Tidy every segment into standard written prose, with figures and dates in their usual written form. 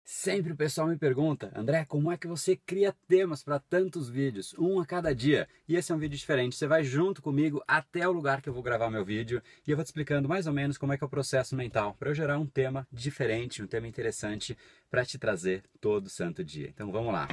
Sempre o pessoal me pergunta, André, como é que você cria temas para tantos vídeos, um a cada dia? E esse é um vídeo diferente, você vai junto comigo até o lugar que eu vou gravar meu vídeo e eu vou te explicando mais ou menos como é que é o processo mental para eu gerar um tema diferente, um tema interessante para te trazer todo santo dia. Então vamos lá.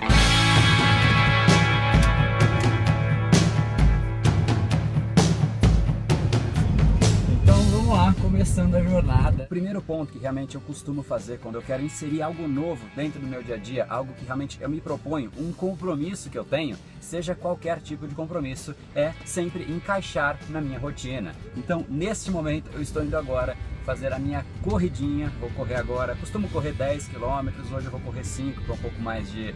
Então vamos lá, começando a jornada. O primeiro ponto que realmente eu costumo fazer quando eu quero inserir algo novo dentro do meu dia a dia, algo que realmente eu me proponho, um compromisso que eu tenho, seja qualquer tipo de compromisso, é sempre encaixar na minha rotina. Então neste momento eu estou indo agora fazer a minha corridinha, vou correr agora, costumo correr 10 km, hoje eu vou correr 5 para um pouco mais de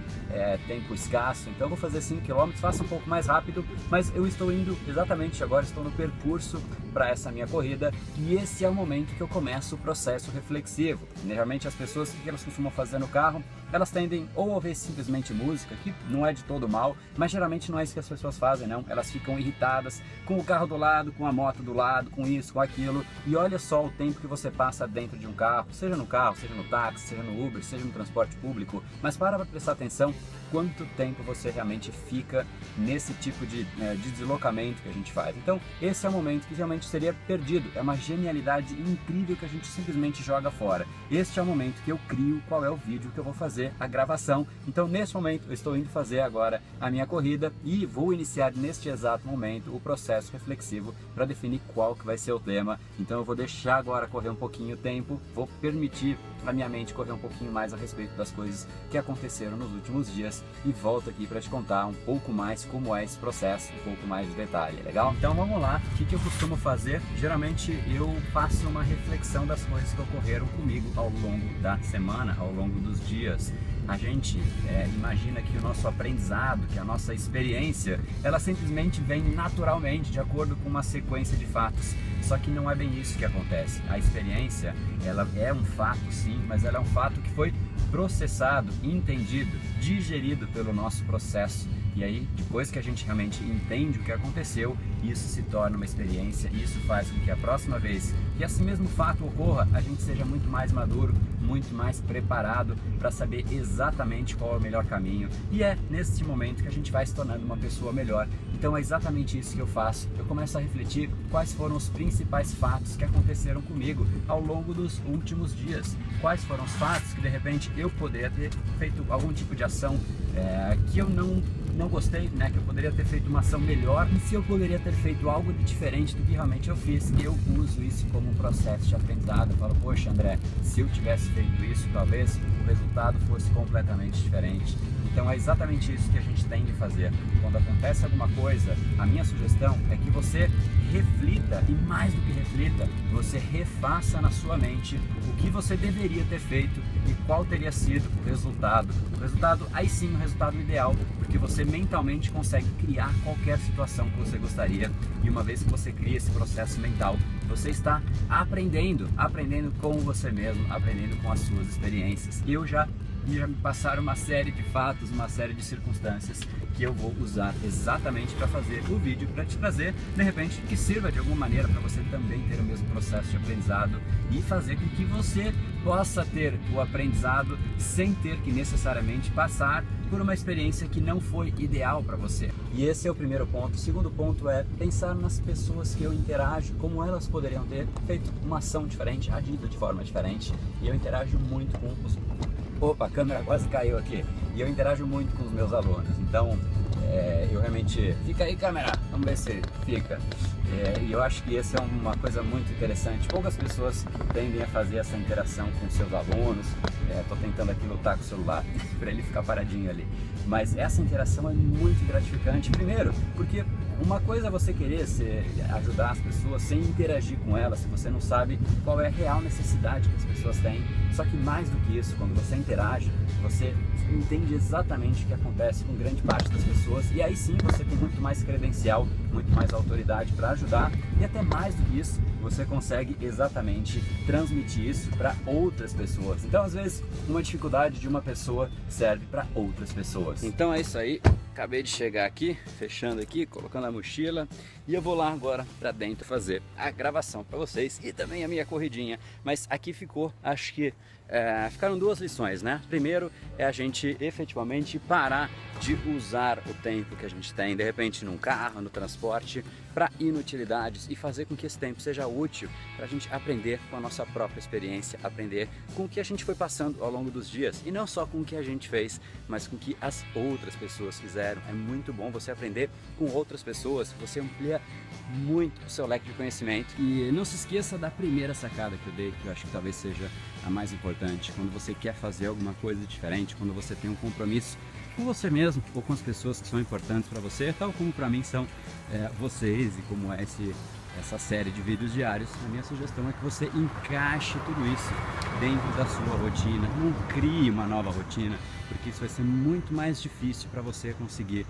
tempo escasso, então eu vou fazer 5 km, faço um pouco mais rápido, mas eu estou indo exatamente agora, estou no percurso para essa minha corrida e esse é o momento que eu começo o processo reflexivo. Geralmente as pessoas, o que elas costumam fazer no carro, elas tendem ou a ouvir simplesmente música, que não é de todo mal, mas geralmente não é isso que as pessoas fazem, não. Elas ficam irritadas com o carro do lado, com a moto do lado, com isso, com aquilo, e olha só o tempo que você passa dentro de um carro, seja no carro, seja no táxi, seja no Uber, seja no transporte público, mas para prestar atenção quanto tempo você realmente fica nesse tipo de deslocamento que a gente faz. Então esse é o momento que realmente seria perdido, é uma genialidade incrível que a gente simplesmente joga fora. Este é o momento que eu crio qual é o vídeo que eu vou fazer, a gravação. Então nesse momento eu estou indo fazer agora a minha corrida e vou iniciar neste exato momento o processo reflexivo para definir qual que vai ser o tema. Então eu vou deixar agora correr um pouquinho o tempo, vou permitir a minha mente correr um pouquinho mais a respeito das coisas que aconteceram nos últimos dias e volto aqui para te contar um pouco mais como é esse processo, um pouco mais de detalhe, legal? Então vamos lá, o que eu costumo fazer? Geralmente eu faço uma reflexão das coisas que ocorreram comigo ao longo da semana, ao longo dos dias. A gente imagina que o nosso aprendizado, que a nossa experiência, ela simplesmente vem naturalmente, de acordo com uma sequência de fatos. Só que não é bem isso que acontece. A experiência, ela é um fato sim, mas ela é um fato que foi processado, entendido, digerido pelo nosso processo. E aí, depois que a gente realmente entende o que aconteceu, isso se torna uma experiência e isso faz com que a próxima vez que esse mesmo fato ocorra, a gente seja muito mais maduro, muito mais preparado para saber exatamente qual é o melhor caminho. E é nesse momento que a gente vai se tornando uma pessoa melhor. Então é exatamente isso que eu faço. Eu começo a refletir quais foram os principais fatos que aconteceram comigo ao longo dos últimos dias. Quais foram os fatos que de repente eu poderia ter feito algum tipo de ação que eu não gostei, né? Que eu poderia ter feito uma ação melhor e se eu poderia ter feito algo de diferente do que realmente eu fiz. Eu uso isso como um processo de aprendizado. Eu falo, poxa André, se eu tivesse feito isso, talvez o resultado fosse completamente diferente. Então é exatamente isso que a gente tem de fazer. Quando acontece alguma coisa, a minha sugestão é que você reflita e mais do que reflita, você refaça na sua mente o que você deveria ter feito e qual teria sido o resultado. O resultado, aí sim, o resultado ideal, porque você mentalmente consegue criar qualquer situação que você gostaria e uma vez que você cria esse processo mental, você está aprendendo com você mesmo, aprendendo com as suas experiências. Eu já me passaram uma série de fatos, uma série de circunstâncias que eu vou usar exatamente para fazer o vídeo, para te trazer, de repente, que sirva de alguma maneira para você também ter o mesmo processo de aprendizado e fazer com que você possa ter o aprendizado sem ter que necessariamente passar por uma experiência que não foi ideal para você. E esse é o primeiro ponto. O segundo ponto é pensar nas pessoas que eu interajo, como elas poderiam ter feito uma ação diferente, agido de forma diferente. E eu interajo muito com os... Opa, a câmera quase caiu aqui. E eu interajo muito com os meus alunos. Então, eu realmente... Fica aí, câmera! Vamos ver se fica. E eu acho que essa é uma coisa muito interessante. Poucas pessoas tendem a fazer essa interação com seus alunos. Estou tentando aqui lutar com o celular para ele ficar paradinho ali. Mas essa interação é muito gratificante. Primeiro, porque uma coisa é você querer ajudar as pessoas sem interagir com elas, se você não sabe qual é a real necessidade que as pessoas têm. Só que mais do que isso, quando você interage, você entende exatamente o que acontece com grande parte das pessoas e aí sim você tem muito mais credencial, muito mais autoridade para ajudar e até mais do que isso, você consegue exatamente transmitir isso para outras pessoas. Então às vezes uma dificuldade de uma pessoa serve para outras pessoas. Então é isso aí. Acabei de chegar aqui, fechando aqui, colocando a mochila e eu vou lá agora para dentro fazer a gravação para vocês e também a minha corridinha. Mas aqui ficou, acho que ficaram duas lições, né? Primeiro é a gente efetivamente parar de usar o tempo que a gente tem, de repente num carro, no transporte, para inutilidades e fazer com que esse tempo seja útil para a gente aprender com a nossa própria experiência, aprender com o que a gente foi passando ao longo dos dias e não só com o que a gente fez, mas com o que as outras pessoas fizeram. É muito bom você aprender com outras pessoas, você amplia muito o seu leque de conhecimento. E não se esqueça da primeira sacada que eu dei, que eu acho que talvez seja a mais importante. Quando você quer fazer alguma coisa diferente, quando você tem um compromisso com você mesmo ou com as pessoas que são importantes para você, tal como para mim são vocês e como é essa série de vídeos diários, a minha sugestão é que você encaixe tudo isso dentro da sua rotina, não crie uma nova rotina, porque isso vai ser muito mais difícil para você conseguir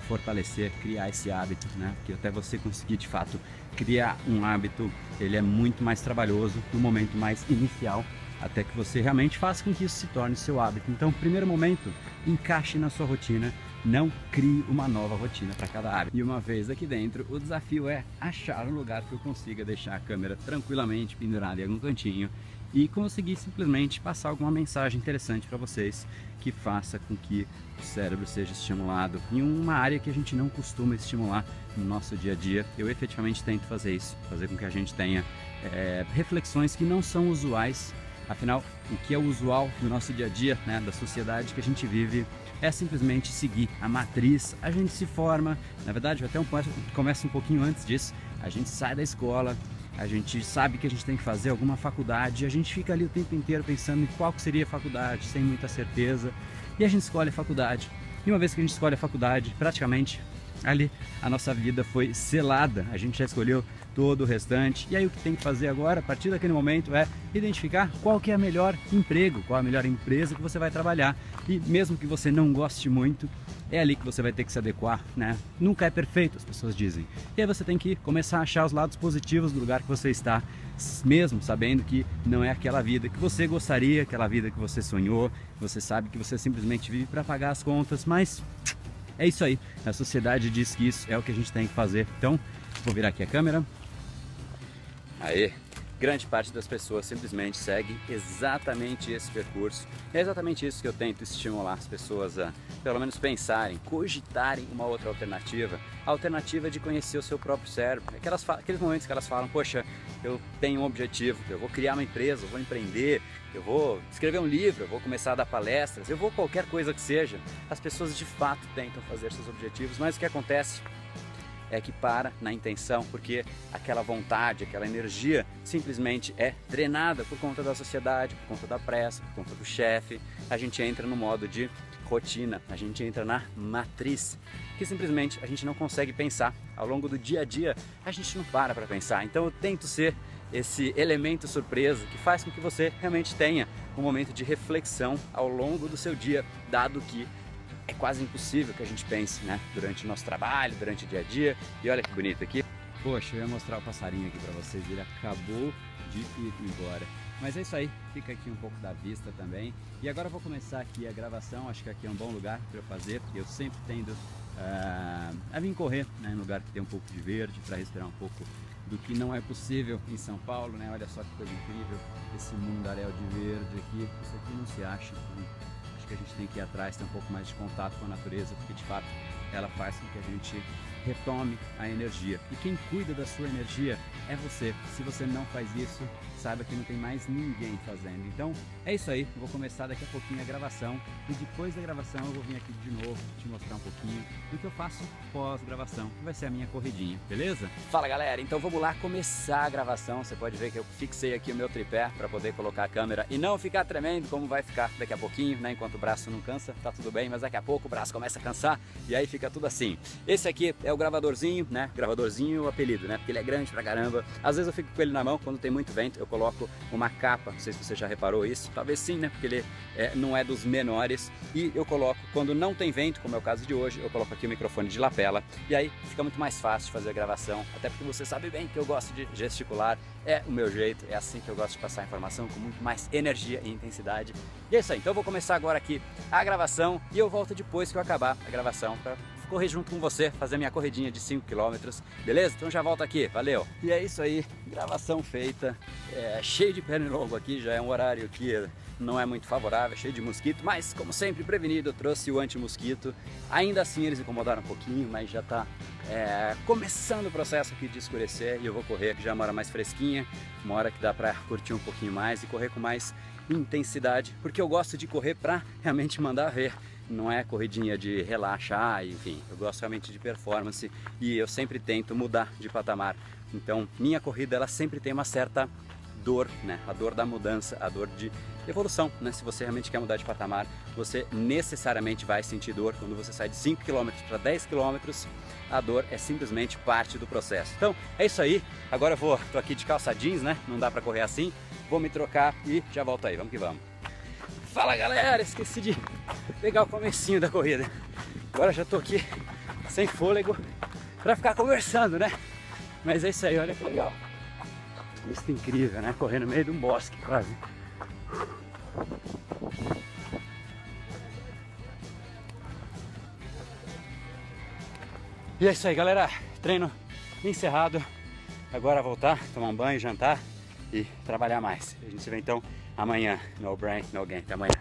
fortalecer, criar esse hábito, né? Porque até você conseguir de fato criar um hábito, ele é muito mais trabalhoso no momento mais inicial, até que você realmente faça com que isso se torne seu hábito. Então, primeiro momento, encaixe na sua rotina, não crie uma nova rotina para cada hábito. E uma vez aqui dentro, o desafio é achar um lugar que eu consiga deixar a câmera tranquilamente pendurada em algum cantinho e conseguir simplesmente passar alguma mensagem interessante para vocês que faça com que o cérebro seja estimulado em uma área que a gente não costuma estimular no nosso dia a dia. Eu efetivamente tento fazer isso, fazer com que a gente tenha reflexões que não são usuais. Afinal, o que é usual no nosso dia a dia, né, da sociedade que a gente vive, é simplesmente seguir a matriz. A gente se forma, na verdade até começa um pouquinho antes disso, a gente sai da escola, a gente sabe que a gente tem que fazer alguma faculdade, a gente fica ali o tempo inteiro pensando em qual que seria a faculdade, sem muita certeza, e a gente escolhe a faculdade. E uma vez que a gente escolhe a faculdade, praticamente ali a nossa vida foi selada, a gente já escolheu todo o restante, e aí o que tem que fazer agora, a partir daquele momento, é identificar qual que é o melhor emprego, qual a melhor empresa que você vai trabalhar, e mesmo que você não goste muito, é ali que você vai ter que se adequar, né? Nunca é perfeito, as pessoas dizem, e aí você tem que começar a achar os lados positivos do lugar que você está, mesmo sabendo que não é aquela vida que você gostaria, aquela vida que você sonhou, você sabe que você simplesmente vive para pagar as contas, mas é isso aí, a sociedade diz que isso é o que a gente tem que fazer. Então, vou virar aqui a câmera. Aí, grande parte das pessoas simplesmente segue exatamente esse percurso. É exatamente isso que eu tento estimular as pessoas a, pelo menos, pensarem, cogitarem uma outra alternativa. A alternativa de conhecer o seu próprio cérebro. Aqueles momentos que elas falam, poxa, eu tenho um objetivo, eu vou criar uma empresa, eu vou empreender, eu vou escrever um livro, eu vou começar a dar palestras, eu vou qualquer coisa que seja. As pessoas de fato tentam fazer seus objetivos, mas o que acontece é que para na intenção, porque aquela vontade, aquela energia simplesmente é drenada por conta da sociedade, por conta da pressa, por conta do chefe. A gente entra no modo de rotina, a gente entra na matriz, que simplesmente a gente não consegue pensar. Ao longo do dia a dia, a gente não para pensar. Então eu tento ser esse elemento surpresa que faz com que você realmente tenha um momento de reflexão ao longo do seu dia, dado que é quase impossível que a gente pense, né, durante o nosso trabalho, durante o dia a dia. E olha que bonito aqui. Poxa, eu ia mostrar o passarinho aqui para vocês, ele acabou de ir embora. Mas é isso aí, fica aqui um pouco da vista também. E agora eu vou começar aqui a gravação, acho que aqui é um bom lugar para eu fazer, porque eu sempre tendo a vir correr, né, em lugar que tem um pouco de verde, para respirar um pouco do que não é possível em São Paulo, né? Olha só que coisa incrível, esse mundaréu de verde aqui, isso aqui não se acha. Acho que a gente tem que ir atrás, ter um pouco mais de contato com a natureza, porque de fato ela faz com que a gente retome a energia. E quem cuida da sua energia é você. Se você não faz isso, saiba que não tem mais ninguém fazendo. Então é isso aí, eu vou começar daqui a pouquinho a gravação e depois da gravação eu vou vir aqui de novo te mostrar um pouquinho do que eu faço pós-gravação, que vai ser a minha corridinha, beleza? Fala galera, então vamos lá começar a gravação. Você pode ver que eu fixei aqui o meu tripé para poder colocar a câmera e não ficar tremendo como vai ficar daqui a pouquinho, né? Enquanto o braço não cansa, tá tudo bem, mas daqui a pouco o braço começa a cansar e aí fica tudo assim. Esse aqui é o gravadorzinho, né? Gravadorzinho o apelido, né? Porque ele é grande pra caramba. Às vezes eu fico com ele na mão, quando tem muito vento eu coloco uma capa, não sei se você já reparou isso, talvez sim, né? Porque ele não é dos menores. E eu coloco, quando não tem vento, como é o caso de hoje, eu coloco aqui o microfone de lapela e aí fica muito mais fácil de fazer a gravação, até porque você sabe bem que eu gosto de gesticular, é o meu jeito, é assim que eu gosto de passar a informação, com muito mais energia e intensidade. E é isso aí, então eu vou começar agora aqui a gravação e eu volto depois que eu acabar a gravação para correr junto com você, fazer minha corridinha de 5 km, beleza? Então já volto aqui, valeu! E é isso aí, gravação feita, cheio de pernilongo aqui, já é um horário aqui não é muito favorável, cheio de mosquito, mas como sempre prevenido, eu trouxe o anti-mosquito. Ainda assim eles incomodaram um pouquinho, mas já está começando o processo aqui de escurecer e eu vou correr, que já é uma hora mais fresquinha, uma hora que dá para curtir um pouquinho mais e correr com mais intensidade, porque eu gosto de correr para realmente mandar ver. Não é corridinha de relaxar, enfim, eu gosto realmente de performance e eu sempre tento mudar de patamar. Então minha corrida ela sempre tem uma certa dor, né? A dor da mudança, a dor de evolução, né? Se você realmente quer mudar de patamar, você necessariamente vai sentir dor. Quando você sai de 5 km para 10 km, a dor é simplesmente parte do processo. Então é isso aí, agora eu tô aqui de calça jeans, né? Não dá para correr assim, vou me trocar e já volto aí, vamos que vamos. Fala galera, esqueci de pegar o comecinho da corrida. Agora já tô aqui sem fôlego para ficar conversando, né? Mas é isso aí, olha que legal. Isso é incrível, né? Correr no meio de um bosque quase. E é isso aí, galera. Treino encerrado. Agora voltar, tomar um banho, jantar e trabalhar mais. A gente se vê então amanhã. No brain, no gain. Até amanhã.